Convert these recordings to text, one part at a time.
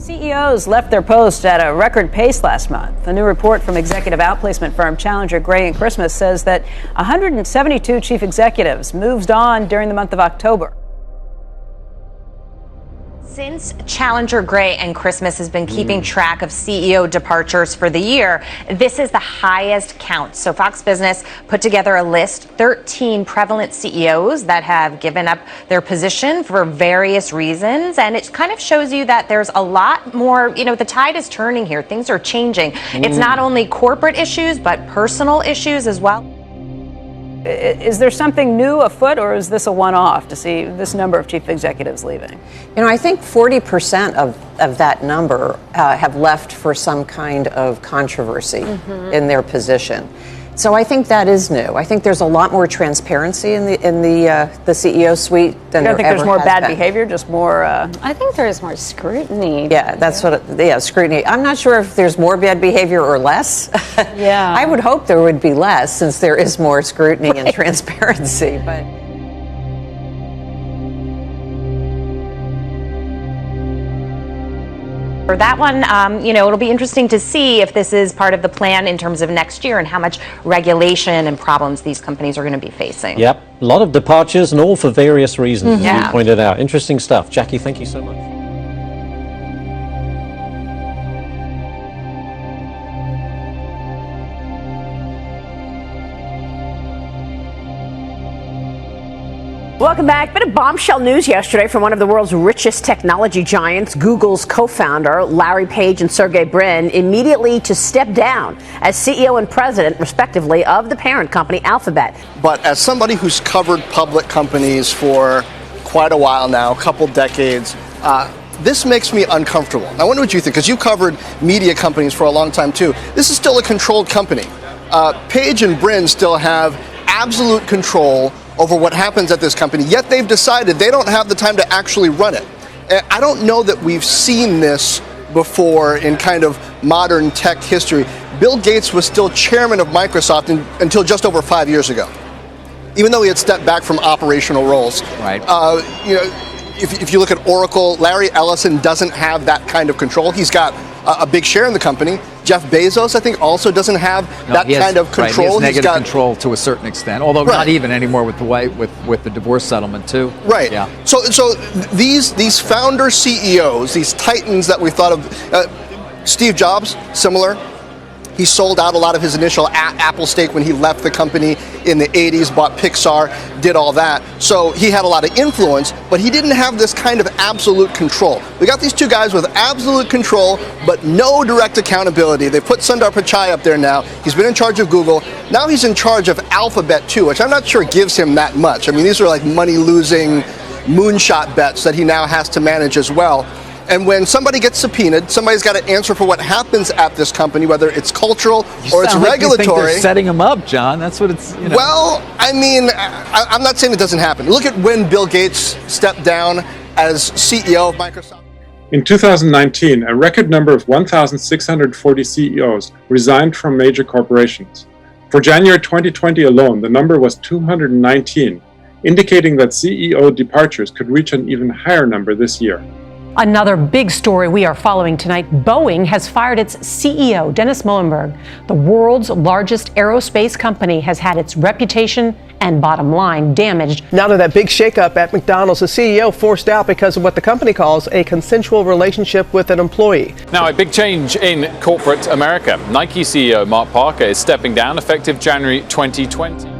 CEOs left their posts at a record pace last month. A new report from executive outplacement firm Challenger Gray and Christmas says that 172 chief executives moved on during the month of October. Since Challenger Gray and Christmas has been keeping track of CEO departures for the year, this is the highest count. So Fox Business put together a list, 13 prevalent CEOs that have given up their position for various reasons. And it kind of shows you that there's a lot more, the tide is turning here. Things are changing. It's not only corporate issues, but personal issues as well. Is there something new afoot, or is this a one-off to see this number of chief executives leaving? I think 40% of that number have left for some kind of controversy in their position. So I think that is new. I think there's a lot more transparency in the CEO suite than there ever has been. You don't think there's more bad behavior, just more? I think there's more scrutiny. Yeah, that's scrutiny. I'm not sure if there's more bad behavior or less. Yeah. I would hope there would be less since there is more scrutiny and transparency, but. For that one, it'll be interesting to see if this is part of the plan in terms of next year and how much regulation and problems these companies are going to be facing. Yep, a lot of departures and all for various reasons, as Yeah. you pointed out. Interesting stuff. Jackie, thank you so much. Welcome back. Bit of bombshell news yesterday from one of the world's richest technology giants, Google's co-founder, Larry Page and Sergey Brin, immediately to step down as CEO and president, respectively, of the parent company, Alphabet. But as somebody who's covered public companies for quite a while now, a couple decades, this makes me uncomfortable. I wonder what you think, because you covered media companies for a long time, too. This is still a controlled company. Page and Brin still have absolute control over what happens at this company, yet they've decided they don't have the time to actually run it. I don't know that we've seen this before in kind of modern tech history. Bill Gates was still chairman of Microsoft until just over 5 years ago, even though he had stepped back from operational roles. Right. If you look at Oracle, Larry Ellison doesn't have that kind of control. He's got a big share in the company. Jeff Bezos, I think, also doesn't have that kind of control. Right, he has negative control to a certain extent, although not even anymore with the divorce settlement too. Right. Yeah. So these founder CEOs, these titans that we thought of, Steve Jobs, similar. He sold out a lot of his initial Apple stake when he left the company in the 80s, bought Pixar, did all that. So he had a lot of influence, but he didn't have this kind of absolute control. We got these two guys with absolute control, but no direct accountability. They put Sundar Pichai up there now. He's been in charge of Google. Now he's in charge of Alphabet too, which I'm not sure gives him that much. I mean, these are like money-losing moonshot bets that he now has to manage as well. And when somebody gets subpoenaed, somebody's got to answer for what happens at this company, whether it's cultural or it's regulatory. You think they're setting them up, John. That's what it's. Well, I mean, I'm not saying it doesn't happen. Look at when Bill Gates stepped down as CEO of Microsoft. In 2019, a record number of 1,640 CEOs resigned from major corporations. For January 2020 alone, the number was 219, indicating that CEO departures could reach an even higher number this year. Another big story we are following tonight. Boeing has fired its CEO, Dennis Muilenburg. The world's largest aerospace company has had its reputation and bottom line damaged. Now to that big shakeup at McDonald's, the CEO forced out because of what the company calls a consensual relationship with an employee. Now, a big change in corporate America. Nike CEO Mark Parker is stepping down effective January 2020.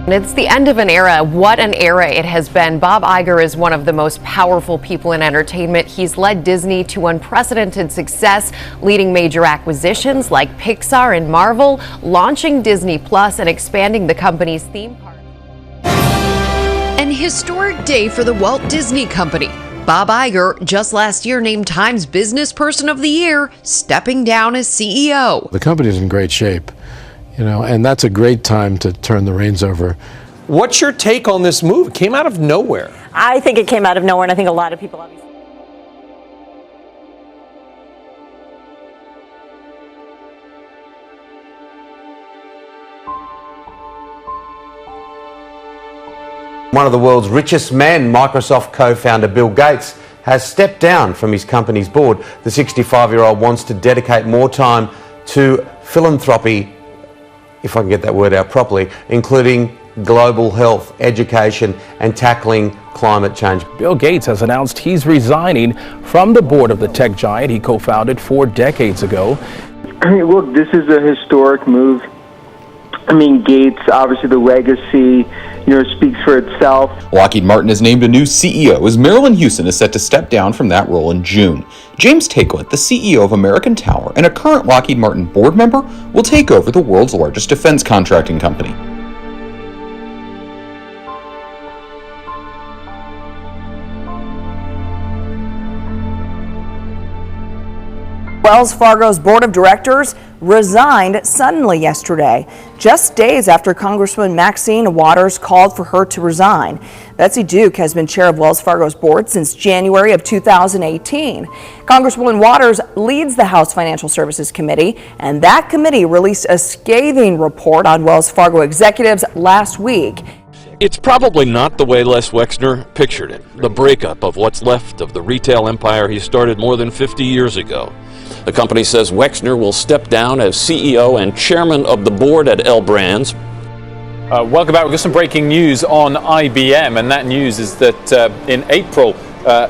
It's the end of an era. What an era it has been. Bob Iger is one of the most powerful people in entertainment. He's led Disney to unprecedented success, leading major acquisitions like Pixar and Marvel, launching Disney Plus, and expanding the company's theme park. An historic day for the Walt Disney Company. Bob Iger, just last year named Time's Business Person of the Year, stepping down as CEO. The company's in great shape. And that's a great time to turn the reins over. What's your take on this move? It came out of nowhere. I think it came out of nowhere, and I think a lot of people obviously. One of the world's richest men, Microsoft co-founder Bill Gates, has stepped down from his company's board. The 65-year-old wants to dedicate more time to philanthropy, if I can get that word out properly, including global health, education, and tackling climate change. Bill Gates has announced he's resigning from the board of the tech giant he co-founded 4 decades ago. Look, this is a historic move. I mean, Gates, obviously the legacy, speaks for itself. Lockheed Martin has named a new CEO as Marilyn Houston is set to step down from that role in June. James Takelet, the CEO of American Tower and a current Lockheed Martin board member, will take over the world's largest defense contracting company. Wells Fargo's board of directors resigned suddenly yesterday, just days after Congresswoman Maxine Waters called for her to resign. Betsy Duke has been chair of Wells Fargo's board since January of 2018. Congresswoman Waters leads the House Financial Services Committee, and that committee released a scathing report on Wells Fargo executives last week. It's probably not the way Les Wexner pictured it, the breakup of what's left of the retail empire he started more than 50 years ago. The company says Wexner will step down as CEO and chairman of the board at L Brands. Welcome back. We've got some breaking news on IBM, and that news is that in April,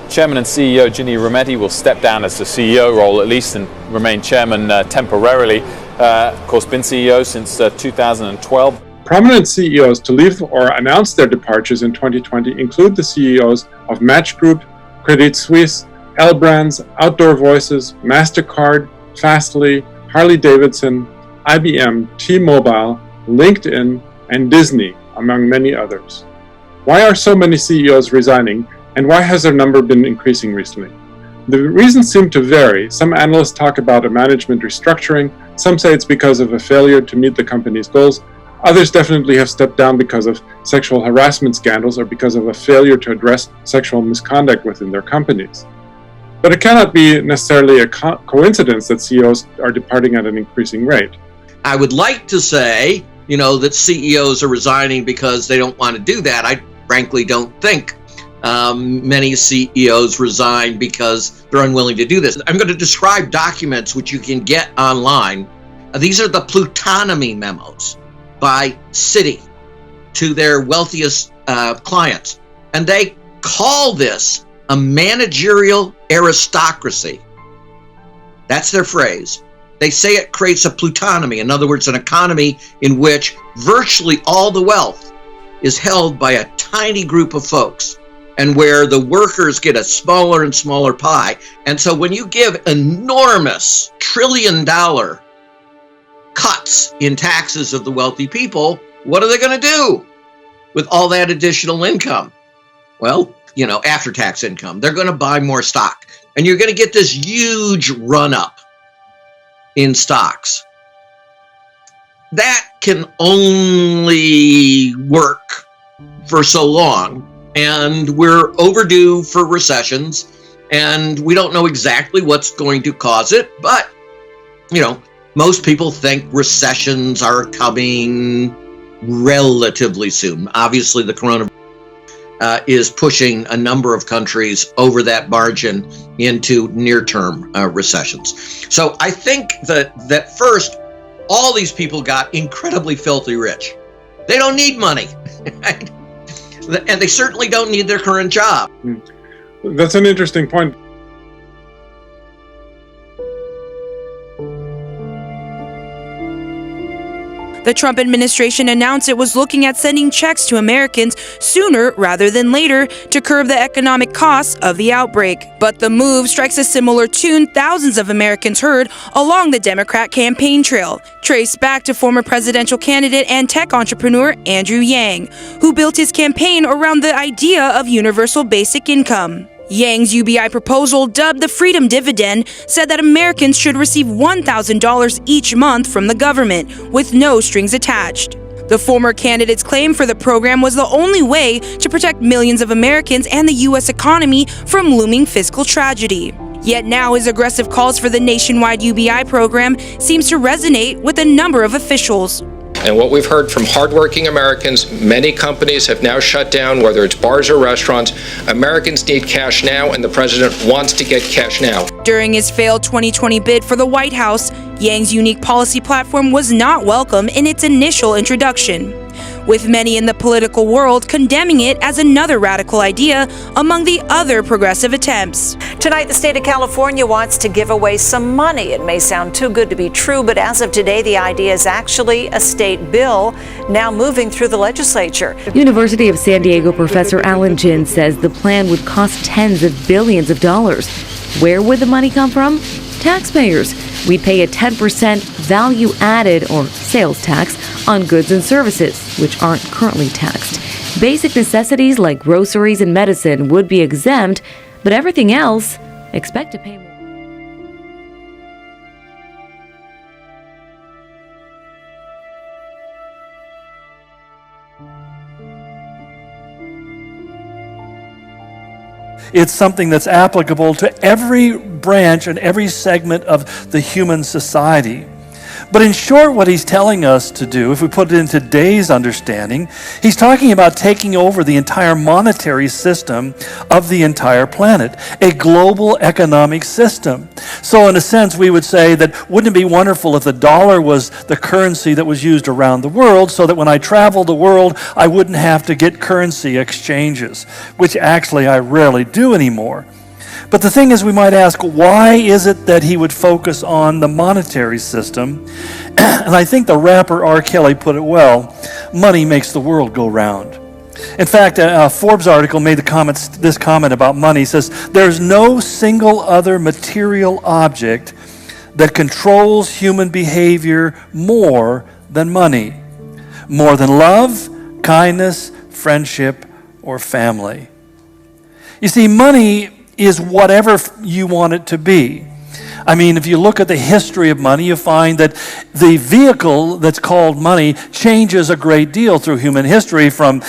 Chairman and CEO Ginni Rometty will step down as the CEO role, at least, and remain chairman temporarily. Of course, been CEO since 2012. Prominent CEOs to leave or announce their departures in 2020 include the CEOs of Match Group, Credit Suisse, L Brands, Outdoor Voices, MasterCard, Fastly, Harley-Davidson, IBM, T-Mobile, LinkedIn, and Disney, among many others. Why are so many CEOs resigning, and why has their number been increasing recently? The reasons seem to vary. Some analysts talk about a management restructuring, some say it's because of a failure to meet the company's goals. Others definitely have stepped down because of sexual harassment scandals or because of a failure to address sexual misconduct within their companies. But it cannot be necessarily a coincidence that CEOs are departing at an increasing rate. I would like to say, that CEOs are resigning because they don't want to do that. I frankly don't think many CEOs resign because they're unwilling to do this. I'm going to describe documents which you can get online. These are the plutonomy memos by Citi to their wealthiest clients. And they call this a managerial aristocracy. That's their phrase. They say it creates a plutonomy. In other words, an economy in which virtually all the wealth is held by a tiny group of folks and where the workers get a smaller and smaller pie. And so when you give enormous $trillion cuts in taxes of the wealthy people, what are they going to do with all that additional income? Well, after-tax income. They're going to buy more stock. And you're going to get this huge run-up in stocks. That can only work for so long. And we're overdue for recessions. And we don't know exactly what's going to cause it. But, most people think recessions are coming relatively soon. Obviously, the coronavirus is pushing a number of countries over that margin into near-term recessions. So I think that first, all these people got incredibly filthy rich. They don't need money, right? And they certainly don't need their current job. That's an interesting point. The Trump administration announced it was looking at sending checks to Americans sooner rather than later to curb the economic costs of the outbreak. But the move strikes a similar tune thousands of Americans heard along the Democrat campaign trail, traced back to former presidential candidate and tech entrepreneur Andrew Yang, who built his campaign around the idea of universal basic income. Yang's UBI proposal, dubbed the Freedom Dividend, said that Americans should receive $1,000 each month from the government, with no strings attached. The former candidate's claim for the program was the only way to protect millions of Americans and the U.S. economy from looming fiscal tragedy. Yet now his aggressive calls for the nationwide UBI program seems to resonate with a number of officials. And what we've heard from hardworking Americans, many companies have now shut down, whether it's bars or restaurants. Americans need cash now, and the president wants to get cash now. During his failed 2020 bid for the White House, Yang's unique policy platform was not welcome in its initial introduction, with many in the political world condemning it as another radical idea among the other progressive attempts. Tonight, the state of California wants to give away some money. It may sound too good to be true, but as of today, the idea is actually a state bill now moving through the legislature. University of San Diego professor Alan Jin says the plan would cost tens of billions of dollars. Where would the money come from? Taxpayers. We'd pay a 10% value added or sales tax on goods and services, which aren't currently taxed. Basic necessities like groceries and medicine would be exempt, but everything else, expect to pay more. It's something that's applicable to every branch and every segment of the human society. But in short, what he's telling us to do, if we put it in today's understanding, he's talking about taking over the entire monetary system of the entire planet, a global economic system. So in a sense, we would say that wouldn't it be wonderful if the dollar was the currency that was used around the world, so that when I travel the world, I wouldn't have to get currency exchanges, which actually I rarely do anymore. But the thing is, we might ask, why is it that he would focus on the monetary system? And I think the rapper R. Kelly put it well: money makes the world go round. In fact, a Forbes article made this comment about money. It says, there's no single other material object that controls human behavior more than money, more than love, kindness, friendship, or family. You see, money is whatever you want it to be. I mean, if you look at the history of money, you find that the vehicle that's called money changes a great deal through human history, from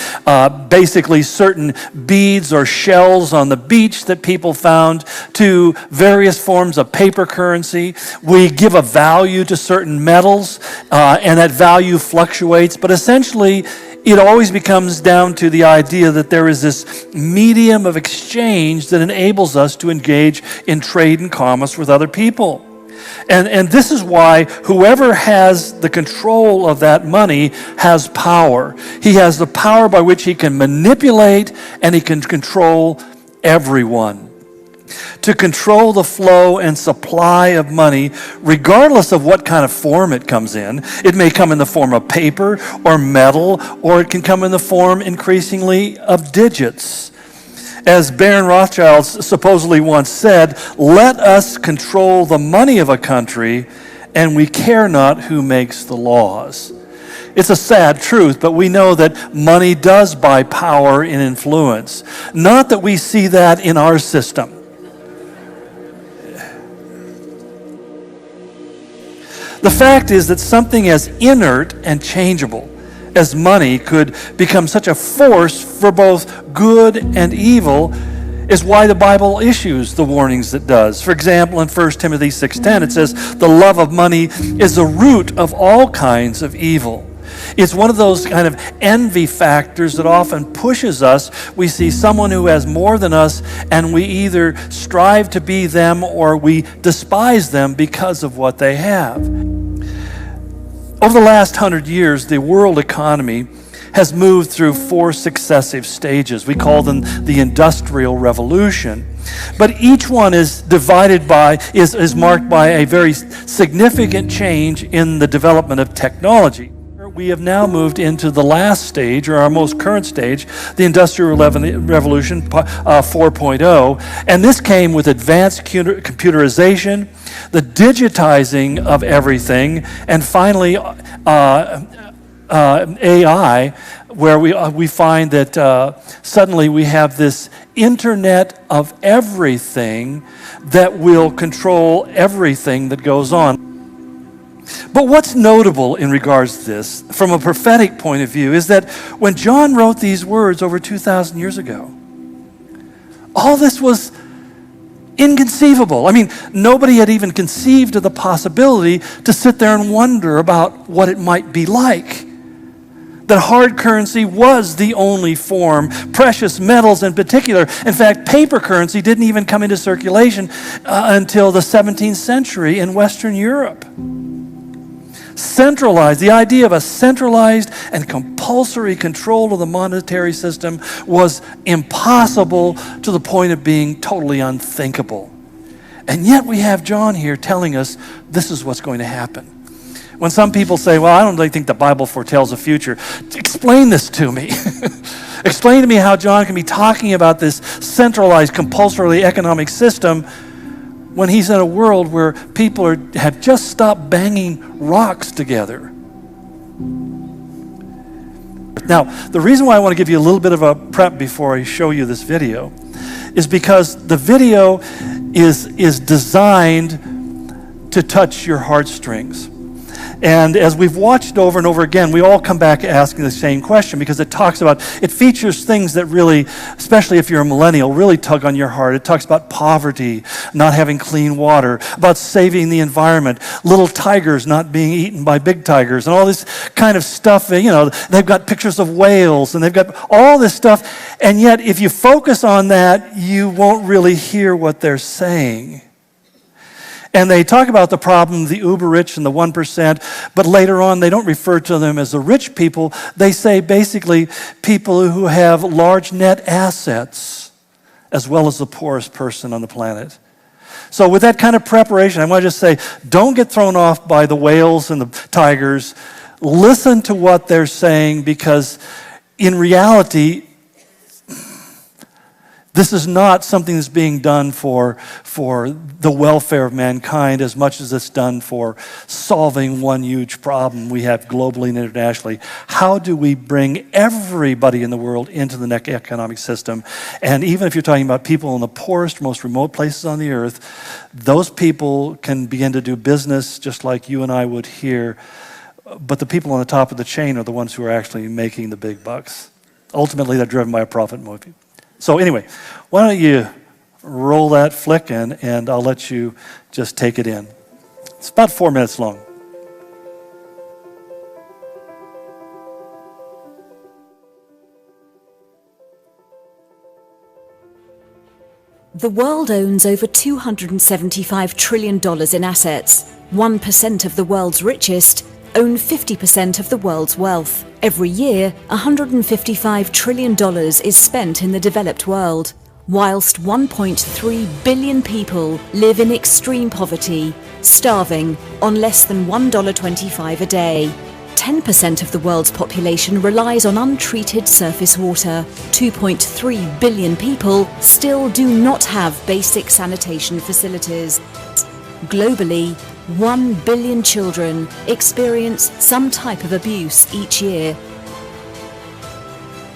basically certain beads or shells on the beach that people found to various forms of paper currency. We give a value to certain metals, and that value fluctuates, but essentially it always becomes down to the idea that there is this medium of exchange that enables us to engage in trade and commerce with other people. And this is why whoever has the control of that money has power. He has the power by which he can manipulate and he can control everyone. To control the flow and supply of money, regardless of what kind of form it comes in. It may come in the form of paper or metal, or it can come in the form, increasingly, of digits. As Baron Rothschild supposedly once said, let us control the money of a country, and we care not who makes the laws. It's a sad truth, but we know that money does buy power and influence. Not that we see that in our system. The fact is that something as inert and changeable as money could become such a force for both good and evil is why the Bible issues the warnings it does. For example, in 1 Timothy 6:10, it says, the love of money is the root of all kinds of evil. It's one of those kind of envy factors that often pushes us. We see someone who has more than us, and we either strive to be them or we despise them because of what they have. Over the last 100 years, the world economy has moved through 4 successive stages. We call them the Industrial Revolution. But each one is is marked by a very significant change in the development of technology. We have now moved into the last stage, or our most current stage, the Industrial Revolution 4.0, and this came with advanced computerization, the digitizing of everything, and finally AI, where we find that suddenly we have this internet of everything that will control everything that goes on. But what's notable in regards to this, from a prophetic point of view, is that when John wrote these words over 2,000 years ago, all this was Inconceivable. I mean, nobody had even conceived of the possibility to sit there and wonder about what it might be like. That hard currency was the only form, precious metals in particular. In fact, paper currency didn't even come into circulation until the 17th century in Western Europe. Centralized, the idea of a centralized and compulsory control of the monetary system was impossible to the point of being totally unthinkable. And yet we have John here telling us this is what's going to happen. When some people say, well, I don't really think the Bible foretells the future, explain this to me. Explain to me how John can be talking about this centralized, compulsory economic system when he's in a world where people have just stopped banging rocks together. Now, the reason why I want to give you a little bit of a prep before I show you this video is because the video is designed to touch your heartstrings. And as we've watched over and over again, we all come back asking the same question because it features things that really, especially if you're a millennial, really tug on your heart. It talks about poverty, not having clean water, about saving the environment, little tigers not being eaten by big tigers, and all this kind of stuff. You know, they've got pictures of whales, and they've got all this stuff. And yet, if you focus on that, you won't really hear what they're saying. And they talk about the problem of the uber rich and the 1%, but later on they don't refer to them as the rich people. They say basically people who have large net assets as well as the poorest person on the planet. So with that kind of preparation, I want to just say, don't get thrown off by the whales and the tigers. Listen to what they're saying, because in reality, this is not something that's being done for the welfare of mankind as much as it's done for solving one huge problem we have globally and internationally. How do we bring everybody in the world into the economic system? And even if you're talking about people in the poorest, most remote places on the earth, those people can begin to do business just like you and I would here. But the people on the top of the chain are the ones who are actually making the big bucks. Ultimately, they're driven by a profit motive. So anyway, why don't you roll that flick in, and I'll let you just take it in. It's about 4 minutes long. The world owns over $275 trillion in assets. 1% of the world's richest own 50% of the world's wealth. Every year, $155 trillion is spent in the developed world, whilst 1.3 billion people live in extreme poverty, starving on less than $1.25 a day. 10% of the world's population relies on untreated surface water. 2.3 billion people still do not have basic sanitation facilities. Globally, 1 billion children experience some type of abuse each year.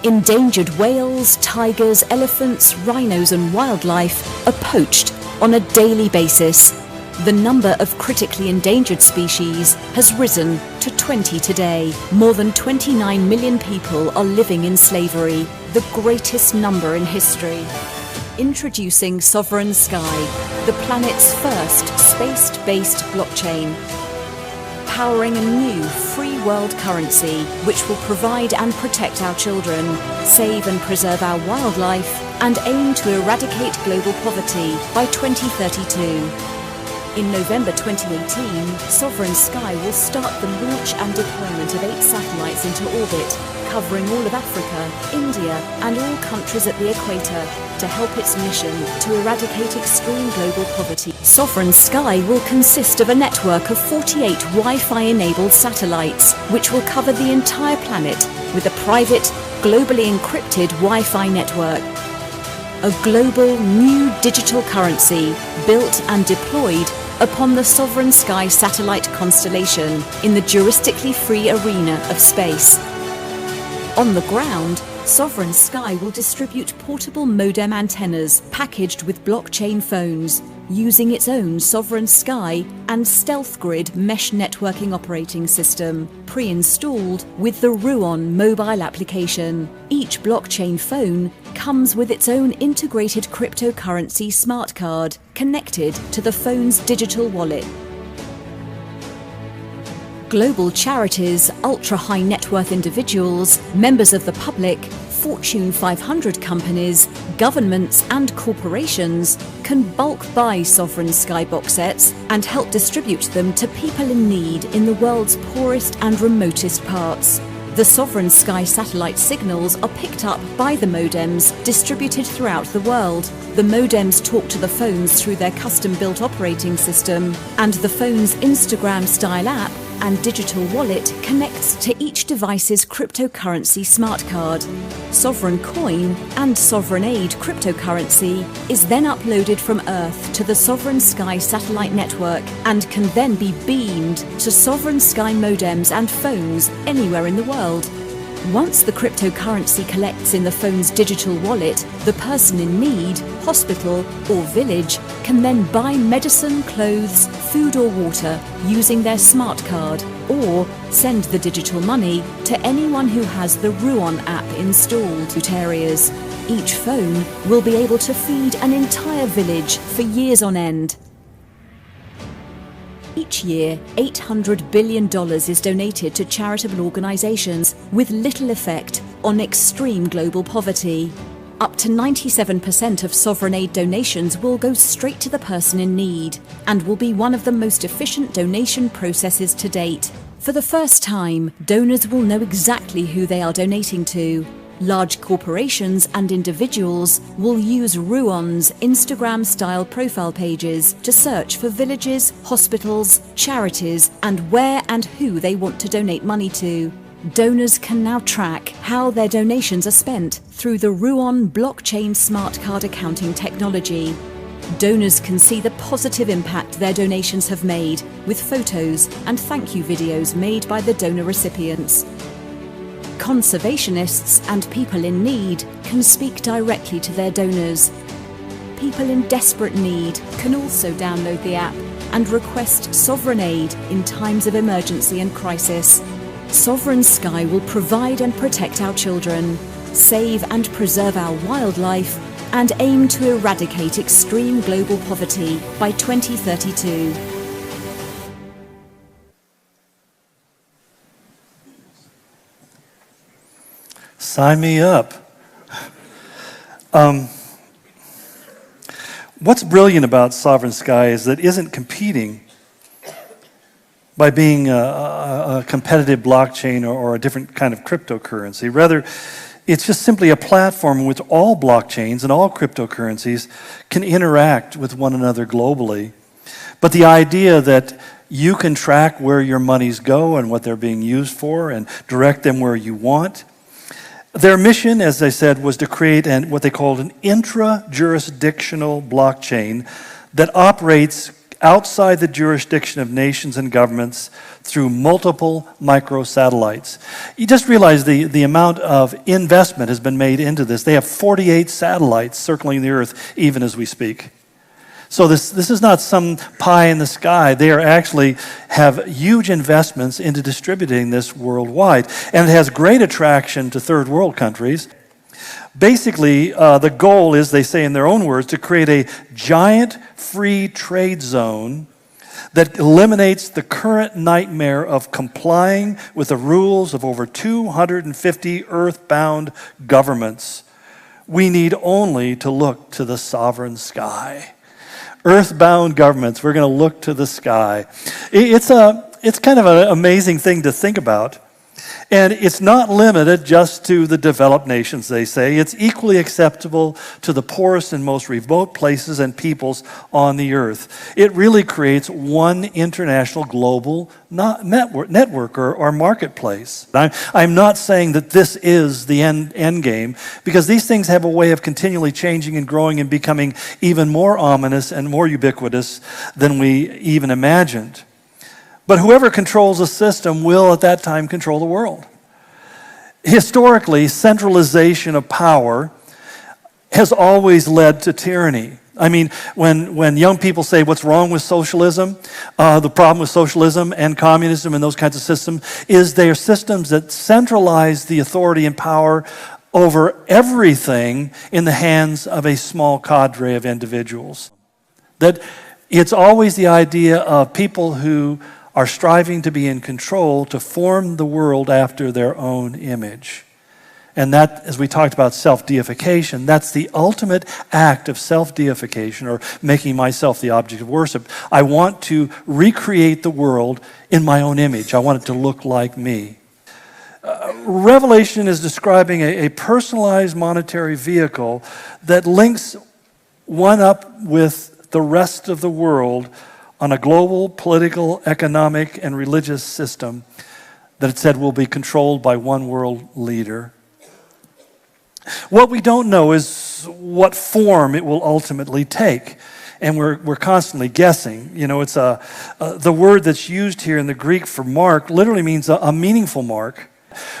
Endangered whales, tigers, elephants, rhinos and wildlife are poached on a daily basis. The number of critically endangered species has risen to 20 today. More than 29 million people are living in slavery, the greatest number in history. Introducing Sovereign Sky, the planet's first space-based blockchain. Powering a new free world currency which will provide and protect our children, save and preserve our wildlife, and aim to eradicate global poverty by 2032. In November 2018, Sovereign Sky will start the launch and deployment of 8 satellites into orbit, covering all of Africa, India, and all countries at the equator, to help its mission to eradicate extreme global poverty. Sovereign Sky will consist of a network of 48 Wi-Fi-enabled satellites, which will cover the entire planet with a private, globally encrypted Wi-Fi network. A global new digital currency built and deployed upon the Sovereign Sky satellite constellation in the jurisdically free arena of space. On the ground, Sovereign Sky will distribute portable modem antennas packaged with blockchain phones, using its own Sovereign Sky and StealthGrid mesh networking operating system, pre-installed with the Ruon mobile application. Each blockchain phone comes with its own integrated cryptocurrency smart card connected to the phone's digital wallet. Global charities, ultra-high net worth individuals, members of the public, Fortune 500 companies, governments and corporations can bulk buy Sovereign Sky box sets and help distribute them to people in need in the world's poorest and remotest parts. The Sovereign Sky satellite signals are picked up by the modems distributed throughout the world. The modems talk to the phones through their custom-built operating system, and the phone's Instagram-style app and digital wallet connects to each device's cryptocurrency smart card. Sovereign Coin and Sovereign Aid cryptocurrency is then uploaded from Earth to the Sovereign Sky satellite network and can then be beamed to Sovereign Sky modems and phones anywhere in the world. Once the cryptocurrency collects in the phone's digital wallet, the person in need, hospital or village can then buy medicine, clothes, food or water using their smart card, or send the digital money to anyone who has the Ruon app installed to areas. Each phone will be able to feed an entire village for years on end. Each year, $800 billion is donated to charitable organizations with little effect on extreme global poverty. Up to 97% of sovereign aid donations will go straight to the person in need and will be one of the most efficient donation processes to date. For the first time, donors will know exactly who they are donating to. Large corporations and individuals will use Ruon's Instagram-style profile pages to search for villages, hospitals, charities, and where and who they want to donate money to. Donors can now track how their donations are spent through the Ruon blockchain smart card accounting technology. Donors can see the positive impact their donations have made with photos and thank you videos made by the donor recipients. Conservationists and people in need can speak directly to their donors. People in desperate need can also download the app and request sovereign aid in times of emergency and crisis. Sovereign Sky will provide and protect our children, save and preserve our wildlife, and aim to eradicate extreme global poverty by 2032. Sign me up. What's brilliant about Sovereign Sky is that it isn't competing by being a competitive blockchain or a different kind of cryptocurrency. Rather, it's just simply a platform in which all blockchains and all cryptocurrencies can interact with one another globally. But the idea that you can track where your monies go and what they're being used for and direct them where you want. Their mission, as I said, was to create what they called an intra-jurisdictional blockchain that operates outside the jurisdiction of nations and governments through multiple microsatellites. You just realize the amount of investment has been made into this. They have 48 satellites circling the Earth even as we speak. So this is not some pie in the sky. They are actually have huge investments into distributing this worldwide. And it has great attraction to third world countries. Basically, the goal is, they say in their own words, to create a giant free trade zone that eliminates the current nightmare of complying with the rules of over 250 earthbound governments. We need only to look to the Sovereign Sky. Earthbound governments, we're going to look to the sky. It's kind of an amazing thing to think about. And it's not limited just to the developed nations, they say. It's equally acceptable to the poorest and most remote places and peoples on the earth. It really creates one international global network or marketplace. I'm not saying that this is the end game, because these things have a way of continually changing and growing and becoming even more ominous and more ubiquitous than we even imagined. But whoever controls the system will at that time control the world. Historically, centralization of power has always led to tyranny. I mean, when young people say, what's wrong with socialism? The problem with socialism and communism and those kinds of systems is they are systems that centralize the authority and power over everything in the hands of a small cadre of individuals. That it's always the idea of people who are striving to be in control to form the world after their own image. And that, as we talked about self-deification, that's the ultimate act of self-deification, or making myself the object of worship. I want to recreate the world in my own image. I want it to look like me. Revelation is describing a personalized monetary vehicle that links one up with the rest of the world on a global, political, economic, and religious system that it said will be controlled by one world leader. What we don't know is what form it will ultimately take, and we're constantly guessing. You know, it's the word that's used here in the Greek for mark literally means a meaningful mark.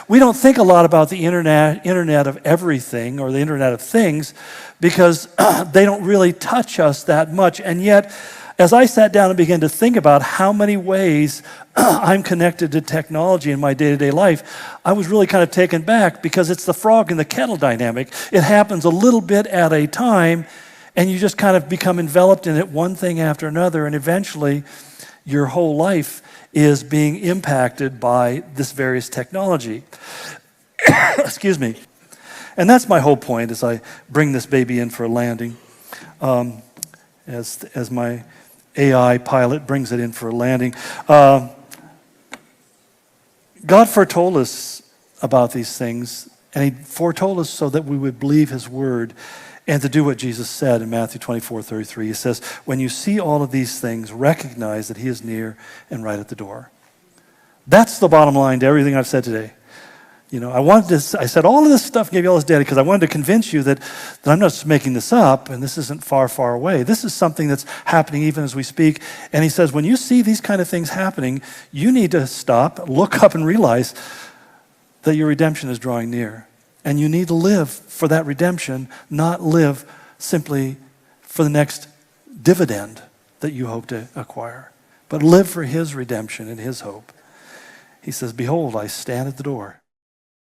We don't think a lot about the internet of everything or the internet of things because they don't really touch us that much, and yet as I sat down and began to think about how many ways I'm connected to technology in my day-to-day life, I was really kind of taken back because it's the frog in the kettle dynamic. It happens a little bit at a time, and you just kind of become enveloped in it, one thing after another, and eventually your whole life is being impacted by this various technology. Excuse me. And that's my whole point as I bring this baby in for a landing. As my AI pilot brings it in for a landing. God foretold us about these things, and he foretold us so that we would believe his word and to do what Jesus said in Matthew 24:33. He says, when you see all of these things, recognize that he is near and right at the door. That's the bottom line to everything I've said today. You know, I said all of this stuff, gave you all this data because I wanted to convince you that I'm not just making this up and this isn't far, far away. This is something that's happening even as we speak. And he says, when you see these kind of things happening, you need to stop, look up and realize that your redemption is drawing near. And you need to live for that redemption, not live simply for the next dividend that you hope to acquire, but live for his redemption and his hope. He says, behold, I stand at the door.